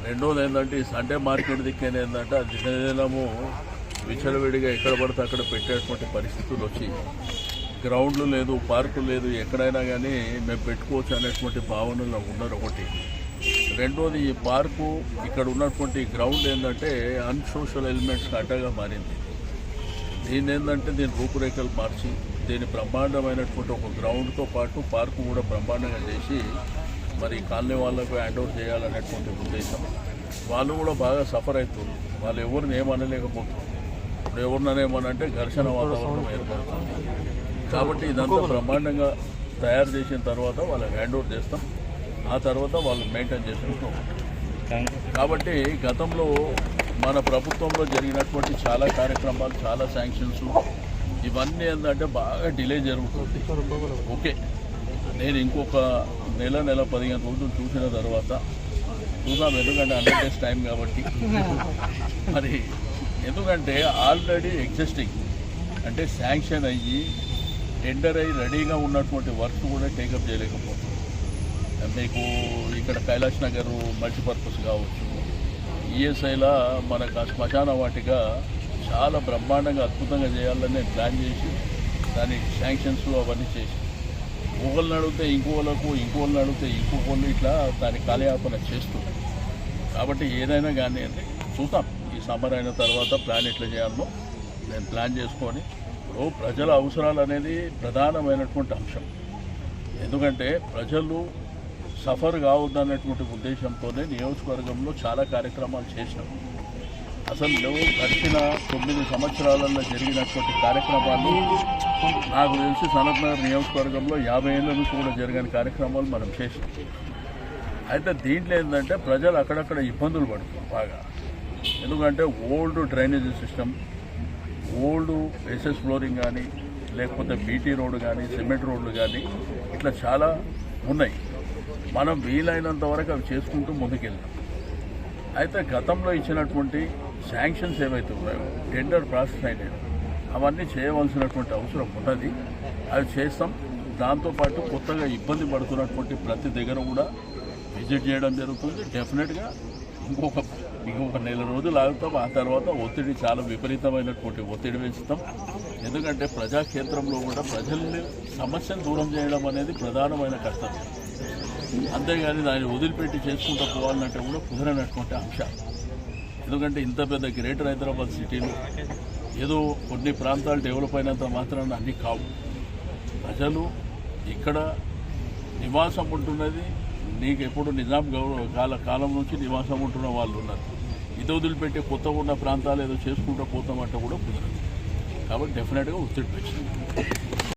రెండోది ఏంటంటే ఈ సండే మార్కెట్ దిక్కేది ఏంటంటే అది దినదినము విచ్చలవిడిగా ఎక్కడ పడితే అక్కడ పెట్టేటువంటి పరిస్థితులు వచ్చి గ్రౌండ్లు లేదు, పార్కులు లేదు, ఎక్కడైనా కానీ మేము పెట్టుకోవచ్చు అనేటువంటి భావనలో ఉన్నారు ఒకటి. రెండోది ఈ పార్కు ఇక్కడ ఉన్నటువంటి గ్రౌండ్ ఏంటంటే అన్సోషల్ ఎలిమెంట్స్కి అడ్డగా మారింది. దీని ఏంటంటే దీని రూపురేఖలు మార్చి దీని బ్రహ్మాండమైనటువంటి ఒక గ్రౌండ్తో పాటు పార్కు కూడా బ్రహ్మాండంగా చేసి మరి కాలనీ వాళ్ళకు హ్యాండ్ ఓవర్ చేయాలనేటువంటి ఉద్దేశం. వాళ్ళు కూడా బాగా సఫర్ అవుతుంది. వాళ్ళు ఎవరిని ఏమనలేకపోతున్నారు. ఇప్పుడు ఎవరిననేమనంటే ఘర్షణ వాతావరణం ఏర్పడుతుంది. కాబట్టి ఇదంతా బ్రహ్మాండంగా తయారు చేసిన తర్వాత వాళ్ళకి హ్యాండ్ ఓవర్ చేస్తాం. ఆ తర్వాత వాళ్ళు మెయింటైన్ చేసుకుంటూ ఉంటారు. కాబట్టి గతంలో మన ప్రభుత్వంలో జరిగినటువంటి చాలా కార్యక్రమాలు, చాలా శాంక్షన్స్ ఇవన్నీ ఏంటంటే బాగా డిలే జరుగుతుంది. ఓకే, నేను ఇంకొక నెల 15 రోజులు చూసిన తర్వాత చూద్దాం. ఎందుకంటే 100 days టైం కాబట్టి మరి ఎందుకంటే ఆల్రెడీ ఎగ్జిస్టింగ్ అంటే శాంక్షన్ అయ్యి టెండర్ అయ్యి రెడీగా ఉన్నటువంటి వర్క్ కూడా టేకప్ చేయలేకపోతుంది. మీకు ఇక్కడ కైలాష్ నగర్ మల్టీపర్పస్ కావచ్చు, ఈఎస్ఐలా మనకు శ్మశాన వాటిగా చాలా బ్రహ్మాండంగా అద్భుతంగా చేయాలని ప్లాన్ చేసి దాని శాంక్షన్స్ అవన్నీ చేసి ఒకళ్ళని అడిగితే ఇంకోళ్ళని అడిగితే ఇంకొకళ్ళు ఇట్లా దాని కాలయాపన చేస్తుంది. కాబట్టి ఏదైనా కానీ చూద్దాం. ఈ సమ్మర్ అయిన తర్వాత ప్లాన్ ఎట్లా చేయాలో నేను ప్లాన్ చేసుకొని ప్రజల అవసరాలు అనేది ప్రధానమైనటువంటి అంశం. ఎందుకంటే ప్రజలు సఫర్ కావద్దన్నటువంటి ఉద్దేశంతోనే నియోజకవర్గంలో చాలా కార్యక్రమాలు చేసినాం. అసలు గడిచిన 9 సంవత్సరాలలో జరిగినటువంటి కార్యక్రమాలు నాకు తెలిసి సనత్ నగర్ నియోజకవర్గంలో 50 ఏళ్ళ నుంచి కూడా జరిగిన కార్యక్రమాలు మనం చేసినాం. అయితే దీంట్లో ఏంటంటే ప్రజలు అక్కడక్కడ ఇబ్బందులు పడుతున్నారు బాగా. ఎందుకంటే old drainage system, old SS flooring కానీ, లేకపోతే బీటీ రోడ్డు కానీ, సిమెంట్ రోడ్లు కానీ ఇట్లా చాలా ఉన్నాయి. మనం వీలైనంత వరకు అవి చేసుకుంటూ ముందుకెళ్తాం. అయితే గతంలో ఇచ్చినటువంటి శాంక్షన్స్ ఏవైతే ఉన్నాయో టెండర్ ప్రాసెస్ అయినాయి అవన్నీ చేయవలసినటువంటి అవసరం ఉన్నది. అవి చేస్తాం. దాంతోపాటు కొత్తగా ఇబ్బంది పడుతున్నటువంటి ప్రతి దగ్గర కూడా విజిట్ చేయడం జరుగుతుంది. డెఫినెట్గా ఇంకొక నెల రోజులు ఆగుతాం. ఆ తర్వాత ఒత్తిడి చాలా విపరీతమైనటువంటి ఒత్తిడి పెంచుతాం. ఎందుకంటే ప్రజాక్షేత్రంలో కూడా ప్రజల్ని సమస్యను దూరం చేయడం అనేది ప్రధానమైన కర్తవ్యం. అంతేగాని దాన్ని వదిలిపెట్టి చేసుకుంటూ పోవాలంటే కూడా కుదరనటువంటి అంశాలు. ఎందుకంటే ఇంత పెద్ద గ్రేటర్ హైదరాబాద్ సిటీలో ఏదో కొన్ని ప్రాంతాలు డెవలప్ అయినంత మాత్రాన అన్నీ కావు. ప్రజలు ఇక్కడ నివాసం ఉంటున్నది నీకు ఎప్పుడు నిజాం కాలం నుంచి నివాసం ఉంటున్న వాళ్ళు ఉన్నారు. ఇది వదిలిపెట్టి కొత్తగా ఉన్న ప్రాంతాలు ఏదో చేసుకుంటూ పోతామంటే కూడా కుదరదు. కాబట్టి డెఫినెట్గా ఒత్తిడి పెంచింది.